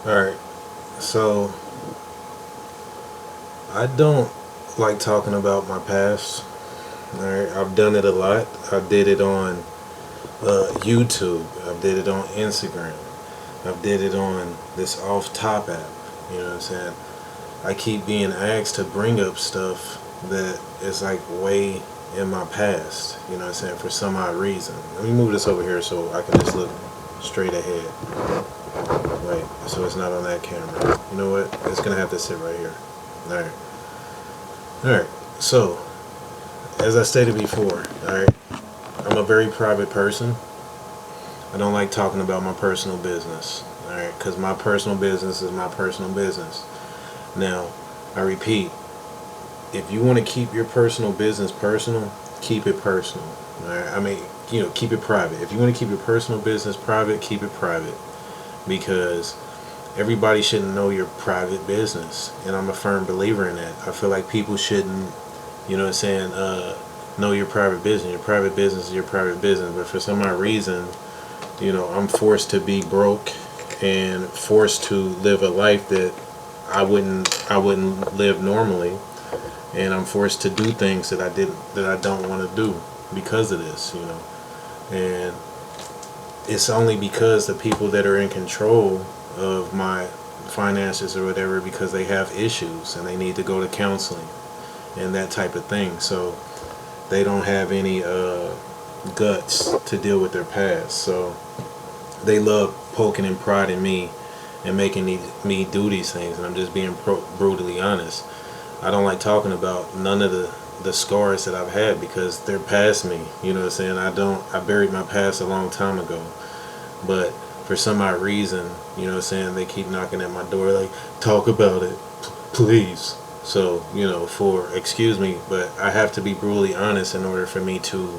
Alright, so I don't like talking about my past. Alright, I've done it a lot. I did it on YouTube. I did it on Instagram. I've did it on this off top app. You know what I'm saying? I keep being asked to bring up stuff that is like way in my past. You know what I'm saying? For some odd reason. Let me move this over here so I can just look straight ahead. Wait, so it's not on that camera. You know what? It's gonna have to sit right here. Alright. Alright. So, as I stated before, alright, I'm a very private person. I don't like talking about my personal business. Alright, because my personal business is my personal business. Now, I repeat, if you want to keep your personal business personal, keep it personal. Alright? I mean, keep it private. If you want to keep your personal business private, keep it private. Because everybody shouldn't know your private business, and I'm a firm believer in that. I feel like people shouldn't, you know what I'm saying, know your private business. Your private business is your private business, but for some odd reason, I'm forced to be broke and forced to live a life that I wouldn't live normally, and I'm forced to do things that I don't want to do because of this, and it's only because the people that are in control of my finances or whatever, because they have issues and they need to go to counseling and that type of thing, so they don't have any guts to deal with their past, so they love poking and prodding me and making me do these things. And I'm just being brutally honest. I don't like talking about none of the scars that I've had because they're past me. You know what I'm saying? I buried my past a long time ago. But for some odd reason, you know what I'm saying, they keep knocking at my door like, talk about it, please. So, excuse me, but I have to be brutally honest in order for me to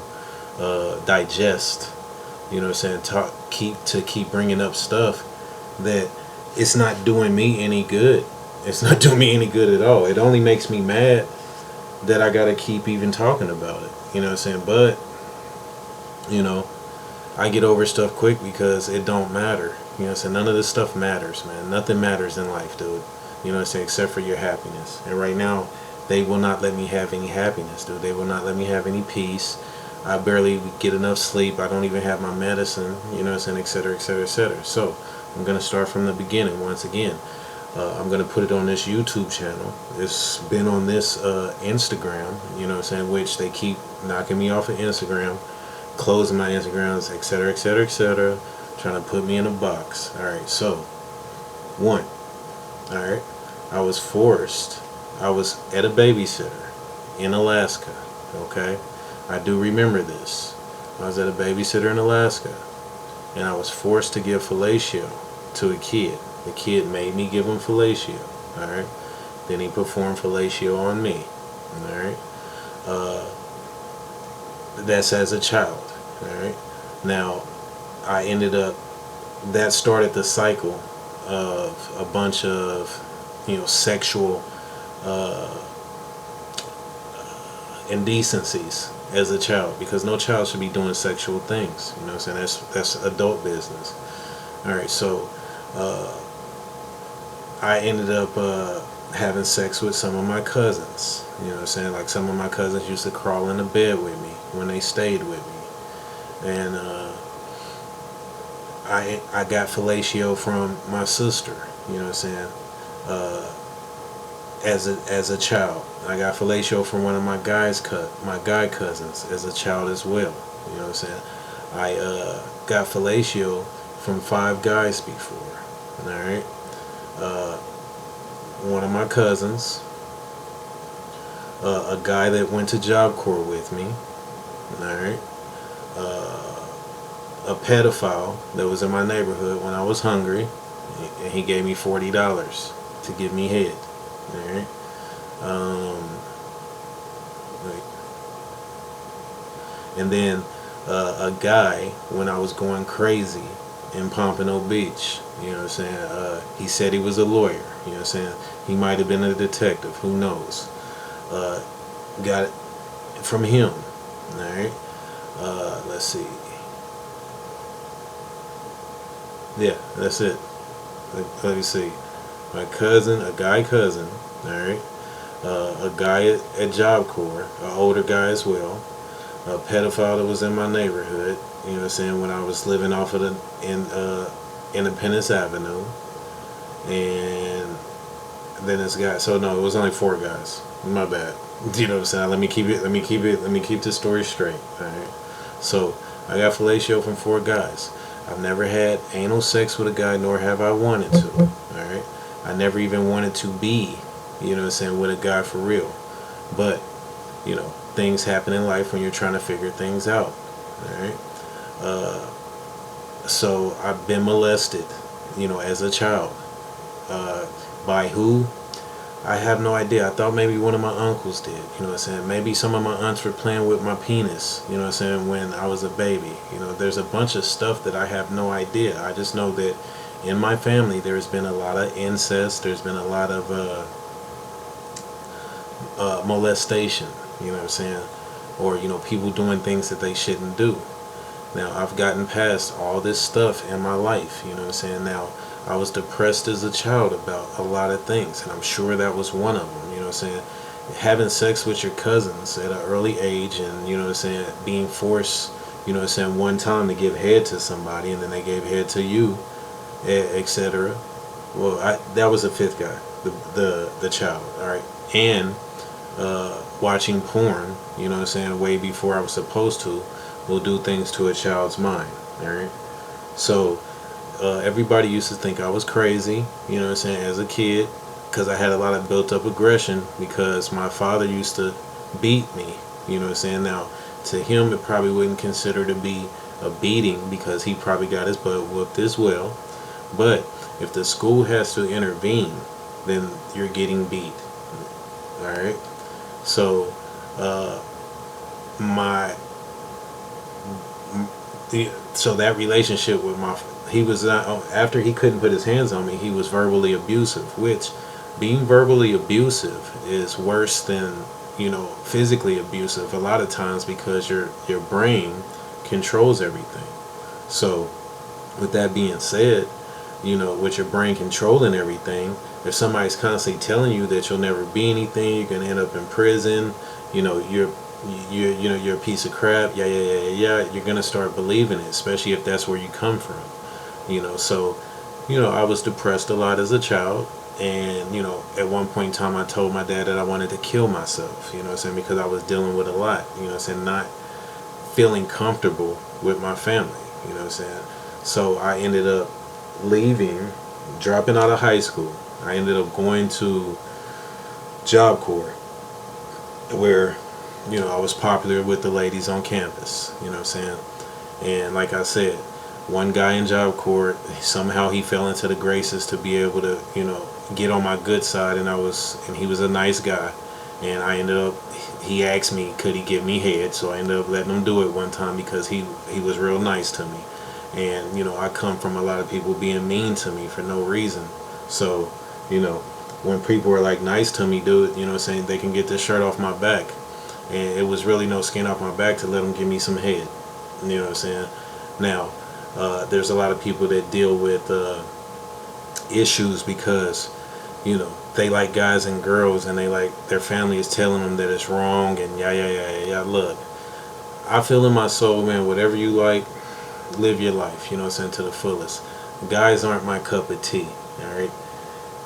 digest, you know what I'm saying, keep bringing up stuff that it's not doing me any good. It's not doing me any good at all. It only makes me mad that I gotta keep even talking about it. You know what I'm saying? But, I get over stuff quick because it don't matter. You know what I'm saying? None of this stuff matters, man. Nothing matters in life, dude. You know what I'm saying? Except for your happiness. And right now, they will not let me have any happiness, dude. They will not let me have any peace. I barely get enough sleep. I don't even have my medicine. You know what I'm saying? Et cetera, et cetera, et cetera. So, I'm going to start from the beginning once again. I'm going to put it on this YouTube channel. It's been on this Instagram, you know what I'm saying, which they keep knocking me off of Instagram, closing my Instagrams, et cetera, et cetera, et cetera, trying to put me in a box. Alright, so, one, alright, I was at a babysitter in Alaska, okay? I do remember this. I was at a babysitter in Alaska, and I was forced to give fellatio to a kid. The kid made me give him fellatio, alright? Then he performed fellatio on me, alright? That's as a child, alright? Now, that started the cycle of a bunch of, sexual indecencies as a child, because no child should be doing sexual things, you know what I'm saying? That's adult business. Alright, so I ended up having sex with some of my cousins. You know what I'm saying? Like, some of my cousins used to crawl into bed with me when they stayed with me. And I got fellatio from my sister, you know what I'm saying? As a child. I got fellatio from one of my guy cousins as a child as well. You know what I'm saying? I got fellatio from 5 guys before. Alright? One of my cousins, a guy that went to Job Corps with me, alright, a pedophile that was in my neighborhood when I was hungry, and he gave me $40 to give me head, alright, and then a guy when I was going crazy in Pompano Beach. You know what I'm saying? He said he was a lawyer. You know what I'm saying? He might have been a detective. Who knows? Got it from him. Alright? Let's see. Yeah, that's it. Let me see. My cousin, a guy cousin, all right, a guy at Job Corps, an older guy as well, a pedophile that was in my neighborhood. You know what I'm saying? When I was living off of Independence Avenue, and then this guy. So no, it was only 4 guys. My bad. You know what I'm saying? Let me keep the story straight. All right. So I got fellatio from 4 guys. I've never had anal sex with a guy, nor have I wanted to. All right. I never even wanted to be, you know what I'm saying, with a guy for real. But, you know, things happen in life when you're trying to figure things out. All right. So I've been molested, you know, as a child. By who? I have no idea. I thought maybe one of my uncles did. You know what I'm saying? Maybe some of my aunts were playing with my penis. You know what I'm saying? When I was a baby. You know, there's a bunch of stuff that I have no idea. I just know that in my family there's been a lot of incest. There's been a lot of molestation. You know what I'm saying? Or, you know, people doing things that they shouldn't do. Now, I've gotten past all this stuff in my life. You know what I'm saying? Now, I was depressed as a child about a lot of things, and I'm sure that was one of them. You know what I'm saying? Having sex with your cousins at an early age, and, you know what I'm saying, being forced, you know what I'm saying, one time to give head to somebody, and then they gave head to you, etc. Well, that was the 5th guy, the child, all right? And watching porn, you know what I'm saying, way before I was supposed to, will do things to a child's mind, all right? So everybody used to think I was crazy, you know what I'm saying, as a kid, because I had a lot of built up aggression because my father used to beat me, you know what I'm saying. Now, to him, it probably wouldn't consider to be a beating because he probably got his butt whooped as well. But if the school has to intervene, then you're getting beat, all right? So so that relationship with he was not, after he couldn't put his hands on me, he was verbally abusive, which being verbally abusive is worse than, you know, physically abusive a lot of times, because your brain controls everything. So with that being said, you know, with your brain controlling everything, if somebody's constantly telling you that you'll never be anything, you're gonna end up in prison, you know, you're a piece of crap, you're gonna start believing it, especially if that's where you come from. You know, so, you know, I was depressed a lot as a child, and, you know, at one point in time I told my dad that I wanted to kill myself, you know what I'm saying, because I was dealing with a lot, you know what I'm saying, not feeling comfortable with my family, you know what I'm saying. So I ended up leaving, dropping out of high school. I ended up going to Job Corps, where, you know, I was popular with the ladies on campus, you know what I'm saying. And like I said, one guy in Job Corps, somehow he fell into the graces to be able to, you know, get on my good side, and he was a nice guy, and I ended up, he asked me could he give me head, so I ended up letting him do it one time because he was real nice to me. And, you know, I come from a lot of people being mean to me for no reason. So, you know, when people are like nice to me, dude, you know what I'm saying, they can get this shirt off my back, and it was really no skin off my back to let them give me some head, you know what I'm saying. Now, there's a lot of people that deal with issues because, you know, they like guys and girls, and they like, their family is telling them that it's wrong, and look, I feel in my soul, man, whatever you like, live your life, you know what I'm saying, to the fullest. Guys aren't my cup of tea, alright.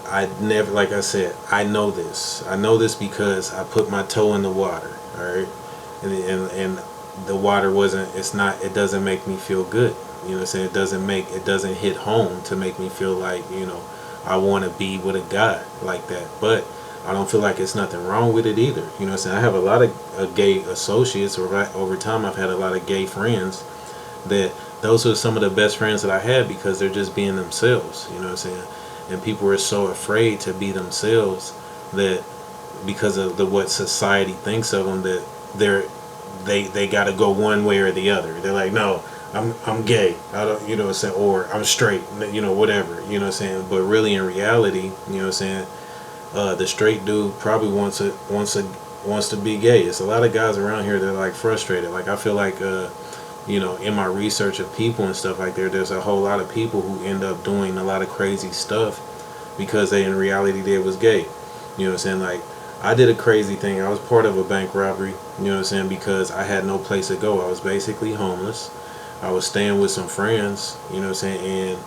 I never, like I said, I know this because I put my toe in the water, alright, and the water it doesn't make me feel good. You know what I'm saying? It doesn't hit home to make me feel like, you know, I want to be with a guy like that. But I don't feel like it's nothing wrong with it either. You know what I'm saying? I have a lot of gay associates, or over time I've had a lot of gay friends that those are some of the best friends that I had because they're just being themselves. You know what I'm saying? And people are so afraid to be themselves that because of what society thinks of them, that they got to go one way or the other. They're like, no, I'm gay, I don't, you know what I'm saying, or I'm straight, you know, whatever, you know what I'm saying. But really, in reality, you know what I'm saying, the straight dude probably wants to be gay. It's a lot of guys around here that are like frustrated. Like, I feel like in my research of people and stuff like that, there's a whole lot of people who end up doing a lot of crazy stuff because they in reality they was gay. You know what I'm saying? Like, I did a crazy thing. I was part of a bank robbery, you know what I'm saying, because I had no place to go. I was basically homeless. I was staying with some friends, you know what I'm saying, and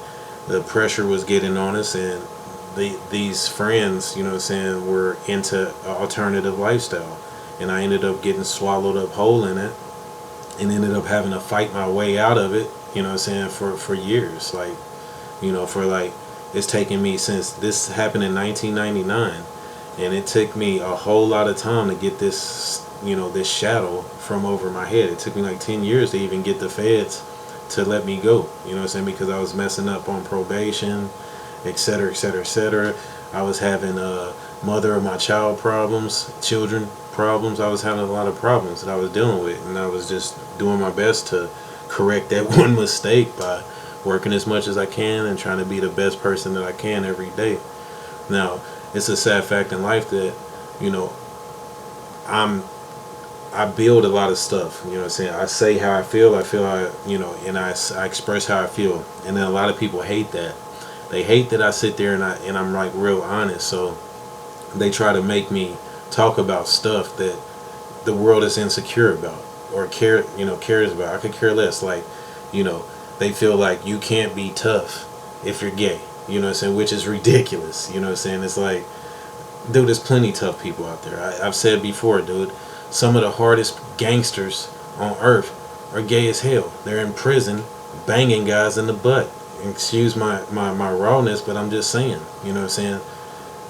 the pressure was getting on us, and these friends, you know what I'm saying, were into an alternative lifestyle. And I ended up getting swallowed up whole in it and ended up having to fight my way out of it, you know what I'm saying, for years. Like, for like, it's taken me, since this happened in 1999, and it took me a whole lot of time to get this, this shadow from over my head. It took me like 10 years to even get the feds to let me go, you know what I'm saying, because I was messing up on probation, etc., etc., etc. I was having mother of my child problems, children problems. I was having a lot of problems that I was dealing with, and I was just doing my best to correct that one mistake by working as much as I can and trying to be the best person that I can every day. Now, it's a sad fact in life that, I build a lot of stuff, you know what I'm saying. I say how I feel how, and I express how I feel. And then a lot of people hate that. They hate that I sit there and I'm like real honest. So they try to make me talk about stuff that the world is insecure about or cares about. I could care less. Like, they feel like you can't be tough if you're gay, you know what I'm saying, which is ridiculous. You know what I'm saying? It's like, dude, there's plenty tough people out there. I've said before, dude, some of the hardest gangsters on earth are gay as hell. They're in prison banging guys in the butt. Excuse my rawness, but I'm just saying, you know what I'm saying?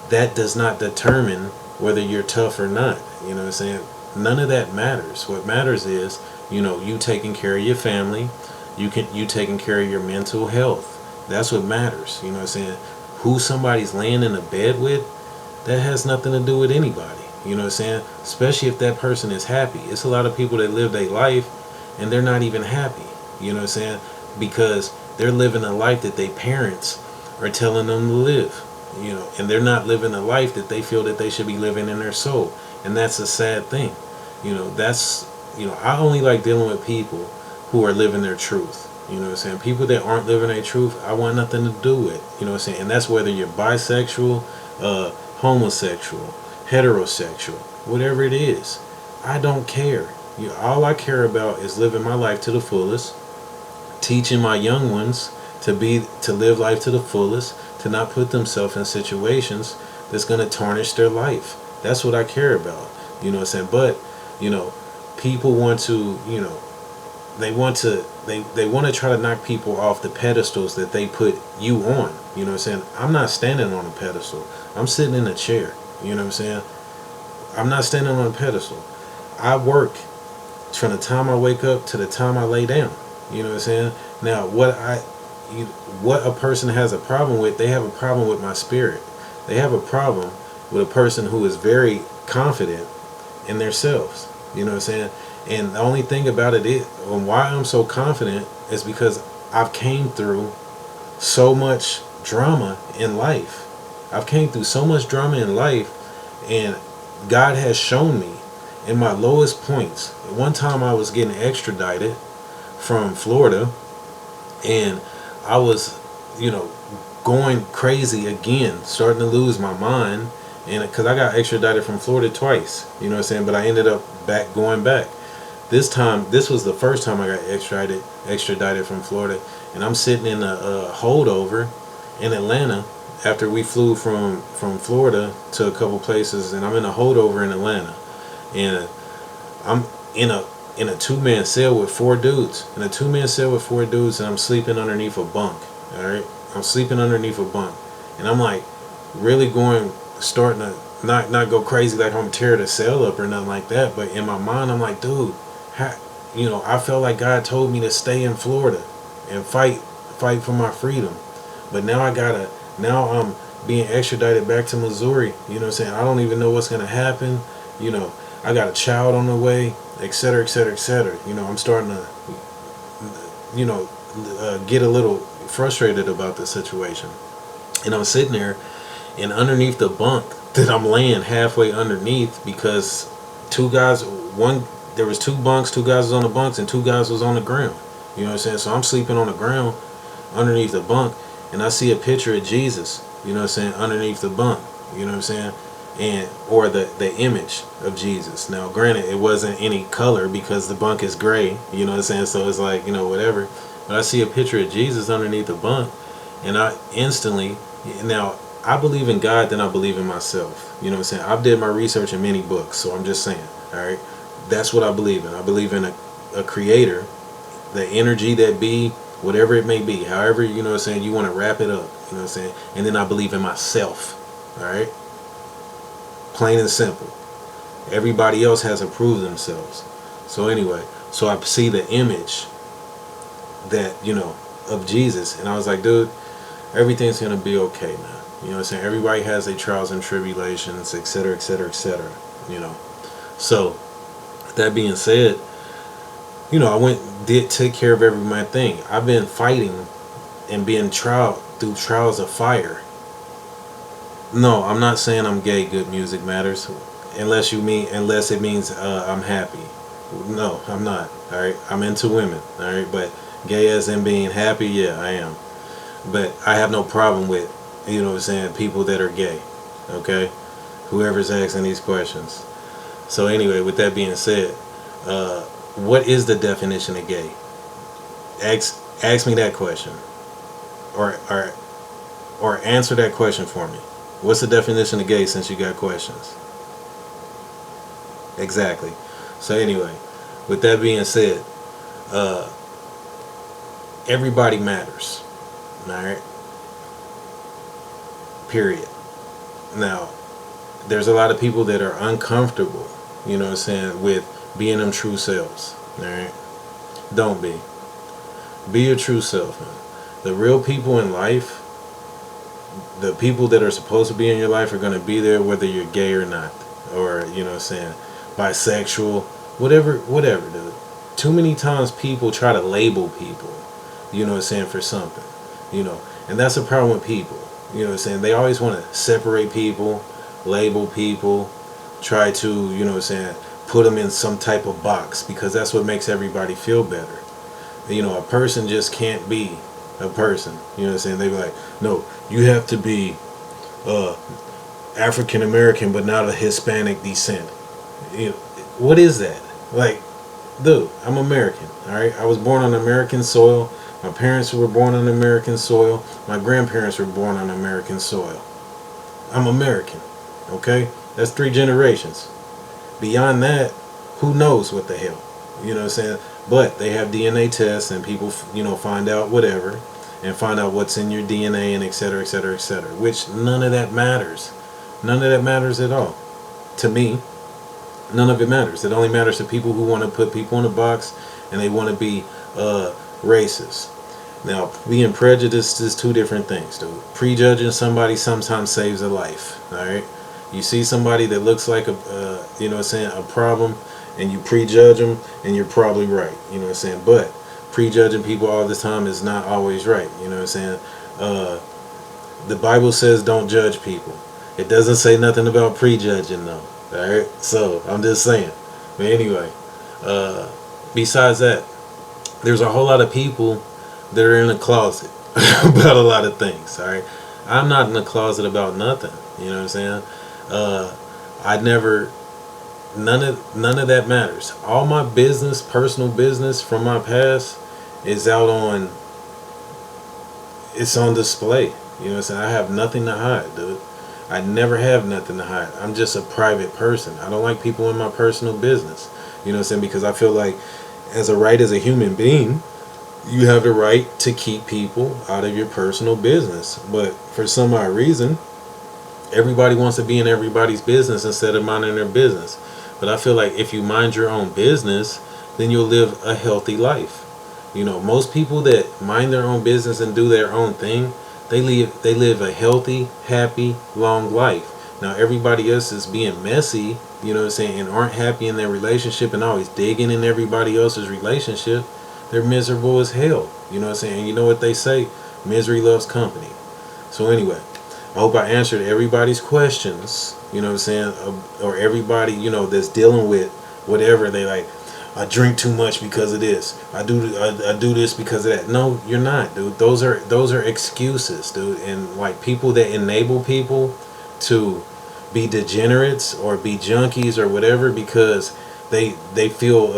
That does not determine whether you're tough or not. You know what I'm saying? None of that matters. What matters is, you taking care of your family, you taking care of your mental health. That's what matters. You know what I'm saying? Who somebody's laying in a bed with, that has nothing to do with anybody. You know what I'm saying? Especially if that person is happy. It's a lot of people that live their life and they're not even happy. You know what I'm saying? Because they're living a life that their parents are telling them to live. And they're not living a life that they feel that they should be living in their soul. And that's a sad thing. I only like dealing with people who are living their truth. You know what I'm saying? People that aren't living their truth, I want nothing to do with. You know what I'm saying? And that's whether you're bisexual, homosexual, heterosexual, whatever it is. I don't care. All I care about is living my life to the fullest, teaching my young ones to live life to the fullest, to not put themselves in situations that's going to tarnish their life. That's what I care about. You know what I'm saying? But, people want to, they want to try to knock people off the pedestals that they put you on. You know what I'm saying? I'm not standing on a pedestal. I'm sitting in a chair. You know what I'm saying? I'm not standing on a pedestal. I work from the time I wake up to the time I lay down. You know what I'm saying? Now, what a person has a problem with, they have a problem with my spirit. They have a problem with a person who is very confident in themselves. You know what I'm saying? And the only thing about it is, and why I'm so confident, is because I've came through so much drama in life. I've came through so much drama in life, and God has shown me in my lowest points. One time I was getting extradited from Florida, and I was, going crazy again, starting to lose my mind, and because I got extradited from Florida twice, you know what I'm saying, but I ended up going back. This time, this was the first time I got extradited from Florida, and I'm sitting in a holdover in Atlanta after we flew from Florida to a couple places, and I'm in a holdover in Atlanta, and I'm in a two-man cell with four dudes. In a two-man cell with four dudes, and I'm sleeping underneath a bunk. All right, I'm sleeping underneath a bunk, and I'm like really starting to not go crazy like I'm gonna tear the cell up or nothing like that. But in my mind, I'm like, dude, I felt like God told me to stay in Florida and fight for my freedom. But now I'm being extradited back to Missouri. You know what I'm saying? I don't even know what's gonna happen. I got a child on the way, etc., etc., etc. I'm starting to, get a little frustrated about the situation. And I'm sitting there, and underneath the bunk that I'm laying halfway underneath, because two guys, one there was two bunks, two guys was on the bunks, and two guys was on the ground. You know what I'm saying? So I'm sleeping on the ground underneath the bunk, and I see a picture of Jesus, you know what I'm saying, underneath the bunk, you know what I'm saying, and or the image of Jesus. Now, granted, it wasn't any color because the bunk is gray, you know what I'm saying, so it's like, you know, whatever. But I see a picture of Jesus underneath the bunk, and I instantly, now, I believe in God, then I believe in myself. You know what I'm saying? I've did my research in many books, so I'm just saying, all right? That's what I believe in. I believe in a creator, the energy that be, whatever it may be, however, you know what I'm saying, you want to wrap it up, you know what I'm saying? And then I believe in myself, all right? Plain and simple. Everybody else has approved themselves. So anyway, so I see the image that, you know, of Jesus, and I was like, dude, everything's going to be okay, man. You know what I'm saying? Everybody has their trials and tribulations, etc., etc., etc., you know. So, that being said, you know, I did take care of every my thing. I've been fighting and being through trials of fire. No, I'm not saying I'm gay. Good music matters, unless it means I'm happy. No, I'm not. All right, I'm into women. All right, but gay as in being happy, yeah, I am. But I have no problem with, you know what I'm saying, people that are gay. Okay, whoever's asking these questions. So anyway, with that being said, what is the definition of gay? Ask me that question, or answer that question for me. What's the definition of gay, since you got questions? Exactly. So anyway, with that being said, everybody matters. All right. Period. Now, there's a lot of people that are uncomfortable, you know what I'm saying, with being them true selves. All right. Don't be. Be your true self, man. The real people in life, the people that are supposed to be in your life, are going to be there whether you're gay or not, or, you know what I'm saying, bisexual, whatever, dude. Too many times people try to label people, you know what I'm saying, for something, you know, and that's the problem with people, you know what I'm saying. They always want to separate people, label people, try to, you know what I'm saying, put them in some type of box, because that's what makes everybody feel better. You know, a person just can't be a person, you know what I'm saying. They be like, no, you have to be African American but not of Hispanic descent. You know, what is that? Like, dude, I'm American, alright? I was born on American soil. My parents were born on American soil. My grandparents were born on American soil. I'm American, okay? That's 3 generations. Beyond that, who knows what the hell, you know what I'm saying. But they have DNA tests, and people, you know, find out whatever, and find out what's in your DNA, and etc., etc., etc., which none of that matters. None of that matters at all. To me, none of it matters. It only matters to people who want to put people in a box, and they want to be racist. Now, being prejudiced is 2 different things, dude. Prejudging somebody sometimes saves a life, alright? You see somebody that looks like a, you know what I'm saying, a problem, and you prejudge them, and you're probably right, you know what I'm saying. But prejudging people all the time is not always right, you know what I'm saying. The Bible says don't judge people. It doesn't say nothing about prejudging, though. Alright, so I'm just saying. But anyway, besides that, there's a whole lot of people that are in the closet about a lot of things. Alright, I'm not in the closet about nothing, you know what I'm saying. I never, none of that matters. All my business, personal business from my past, is out on, it's on display. You know what I'm saying? I have nothing to hide, dude. I never have nothing to hide. I'm just a private person. I don't like people in my personal business. You know what I'm saying? Because I feel like, as a human being, you have the right to keep people out of your personal business. But for some odd reason, everybody wants to be in everybody's business instead of minding their business. But I feel like if you mind your own business, then you'll live a healthy life. You know, most people that mind their own business and do their own thing, they live a healthy, happy, long life. Now, everybody else is being messy, you know what I'm saying, and aren't happy in their relationship and always digging in everybody else's relationship. They're miserable as hell, you know what I'm saying. And you know what they say, misery loves company. So anyway, I hope I answered everybody's questions, you know what I'm saying, or everybody, you know, that's dealing with whatever they like. I drink too much because of this. I do this because of that. No, you're not, dude. Those are excuses, dude. And like people that enable people to be degenerates or be junkies or whatever because they feel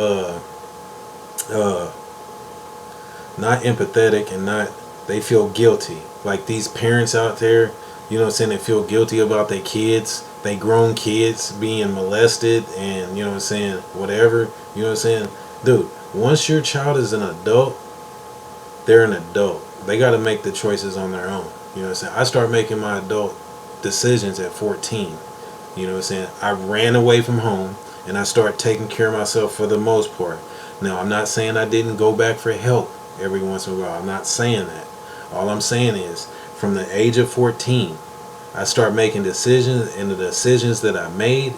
uh not empathetic and not they feel guilty. Like these parents out there, you know what I'm saying, they feel guilty about their kids, they grown kids being molested and you know what I'm saying, whatever, you know what I'm saying? Dude, once your child is an adult, they're an adult. They gotta make the choices on their own. You know what I'm saying? I started making my adult decisions at 14. You know what I'm saying? I ran away from home and I started taking care of myself for the most part. Now I'm not saying I didn't go back for help every once in a while. I'm not saying that. All I'm saying is from the age of 14 I start making decisions, and the decisions that I made,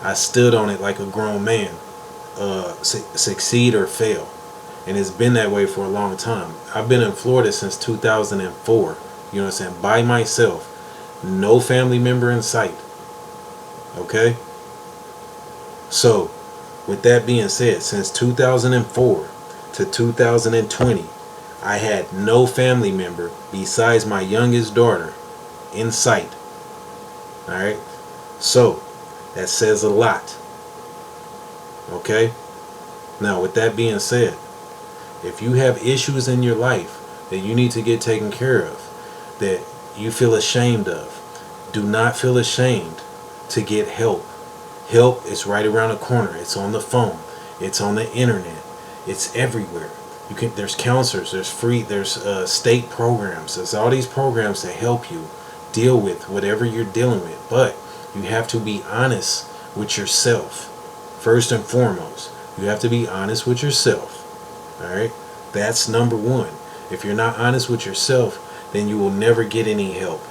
I stood on it like a grown man. Succeed or fail. And it's been that way for a long time. I've been in Florida since 2004. You know what I'm saying? By myself. No family member in sight. Okay? So, with that being said, since 2004 to 2020, I had no family member besides my youngest daughter in sight. Alright? So, that says a lot. Okay? Now, with that being said, if you have issues in your life that you need to get taken care of, that you feel ashamed of, do not feel ashamed to get help. Help is right around the corner. It's on the phone. It's on the internet. It's everywhere. There's counselors, there's state programs, there's all these programs that help you deal with whatever you're dealing with. But you have to be honest with yourself. First and foremost, you have to be honest with yourself. Alright? That's number one. If you're not honest with yourself, then you will never get any help.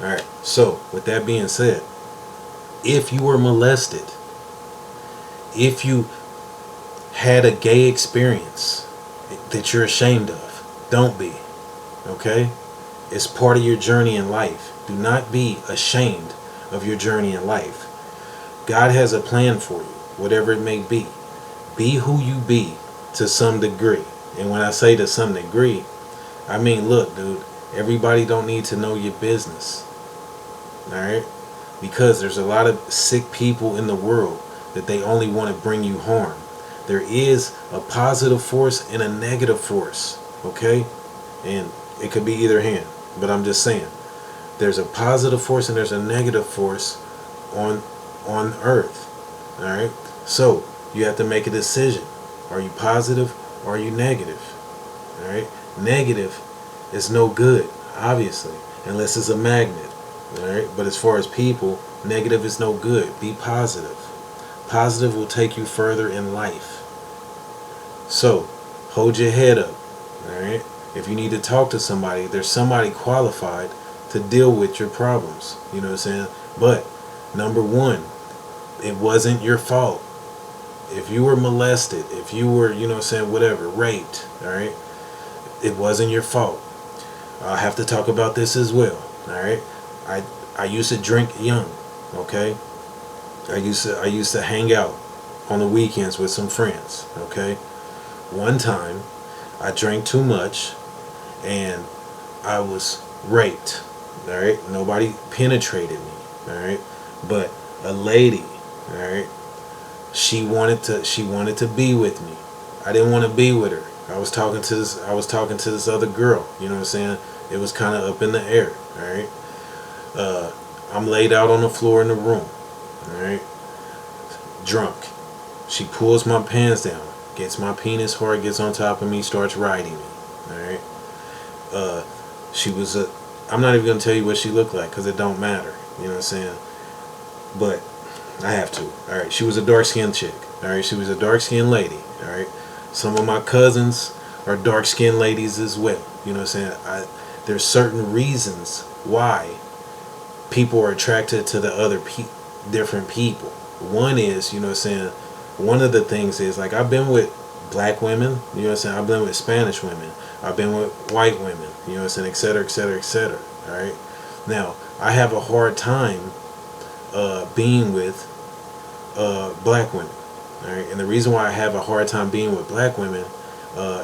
Alright, so with that being said, if you were molested, if you had a gay experience that you're ashamed of, don't be. Okay? It's part of your journey in life. Do not be ashamed of your journey in life. God has a plan for you, whatever it may be. Be who you be to some degree. And when I say to some degree, I mean, look, dude, everybody don't need to know your business. Alright? Because there's a lot of sick people in the world that they only want to bring you harm. There is a positive force and a negative force. Okay? And it could be either hand. But I'm just saying, there's a positive force and there's a negative force on earth. Alright? So, you have to make a decision. Are you positive or are you negative? Alright? Negative is no good, obviously, unless it's a magnet. Alright? But as far as people, negative is no good. Be positive. Positive will take you further in life. So, hold your head up. Alright? If you need to talk to somebody, there's somebody qualified to deal with your problems. You know what I'm saying? But, number one, it wasn't your fault. If you were molested, if you were, you know what I'm saying, whatever, raped, alright? It wasn't your fault. I'll have to talk about this as well, alright? I used to drink young, okay? I used to hang out on the weekends with some friends, okay? One time, I drank too much, and I was raped, alright? Nobody penetrated me, alright? But a lady, alright, she wanted to be with me. I didn't want to be with her. I was talking to this other girl, you know what I'm saying? It was kind of up in the air, alright? I'm laid out on the floor in the room, alright? Drunk. She pulls my pants down, gets my penis hard, gets on top of me, starts riding me, alright? She was I'm not even going to tell you what she looked like because it don't matter, you know what I'm saying? But I have to. Alright, she was a dark-skinned chick. Alright, she was a dark-skinned lady. Alright, some of my cousins are dark-skinned ladies as well. You know what I'm saying? There's certain reasons why people are attracted to the other different people. One is, you know what I'm saying, one of the things is, like, I've been with black women, you know what I'm saying, I've been with Spanish women, I've been with white women, you know what I'm saying, etc., etc., etc. Alright? Now, I have a hard time being with black women. All right, and the reason why I have a hard time being with black women,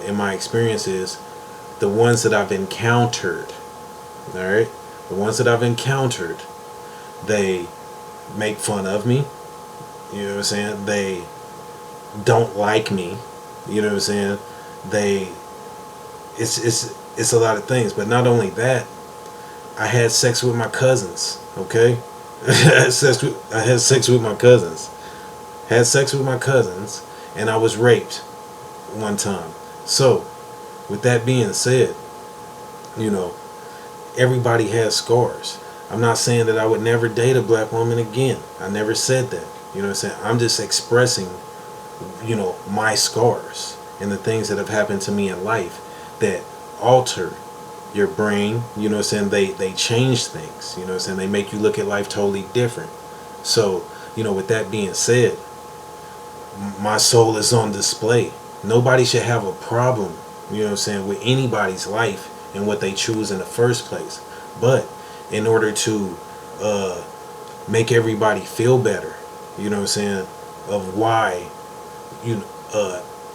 in my experience, is the ones that I've encountered. All right, the ones that I've encountered, they make fun of me. You know what I'm saying? They don't like me. You know what I'm saying? They, it's a lot of things. But not only that, I had sex with my cousins. Okay, I had sex with my cousins. Had sex with my cousins, and I was raped one time. So, with that being said, you know, everybody has scars. I'm not saying that I would never date a black woman again. I never said that. You know what I'm saying? I'm just expressing, you know, my scars and the things that have happened to me in life that alter your brain. You know what I'm saying? They change things. You know what I'm saying? They make you look at life totally different. So, you know, with that being said, my soul is on display. Nobody should have a problem, you know what I'm saying, with anybody's life and what they choose in the first place. But in order to make everybody feel better, you know what I'm saying, of why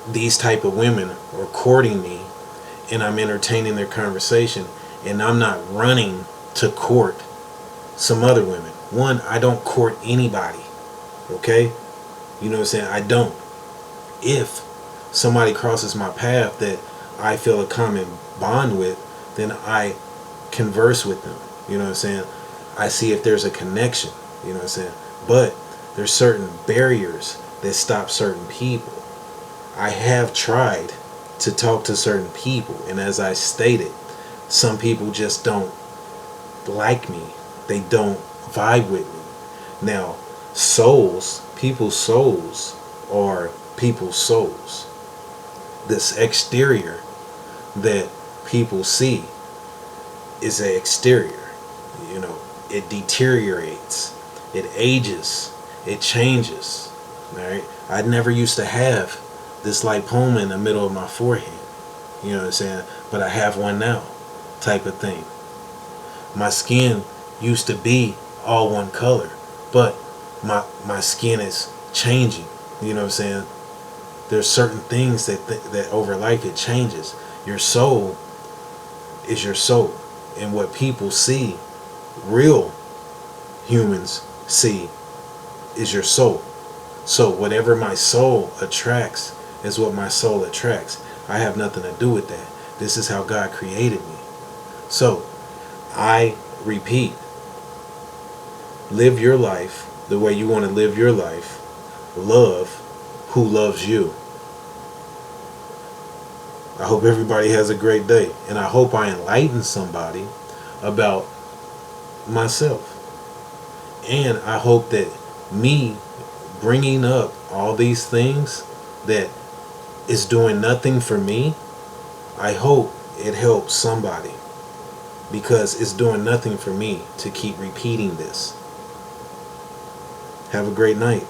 these type of women are courting me, and I'm entertaining their conversation, and I'm not running to court some other women. One, I don't court anybody. Okay? You know what I'm saying? I don't. If somebody crosses my path that I feel a common bond with, then I converse with them. You know what I'm saying? I see if there's a connection. You know what I'm saying? But there's certain barriers that stop certain people. I have tried to talk to certain people, and as I stated, some people just don't like me. They don't vibe with me. Now, people's souls are people's souls. This exterior that people see is an exterior. You know, it deteriorates, it ages, it changes. Right? I never used to have this lipoma in the middle of my forehead. You know what I'm saying? But I have one now, type of thing. My skin used to be all one color, but my skin is changing. You know what I'm saying? There's certain things that over life it changes. Your soul is your soul, and what people see, real humans see, is your soul. So whatever my soul attracts is what my soul attracts. I have nothing to do with that. This is how God created me. So I repeat, live your life the way you want to live your life. Love who loves you. I hope everybody has a great day, and I hope I enlighten somebody about myself. And I hope that me bringing up all these things that is doing nothing for me, I hope it helps somebody, because it's doing nothing for me to keep repeating this. Have a great night.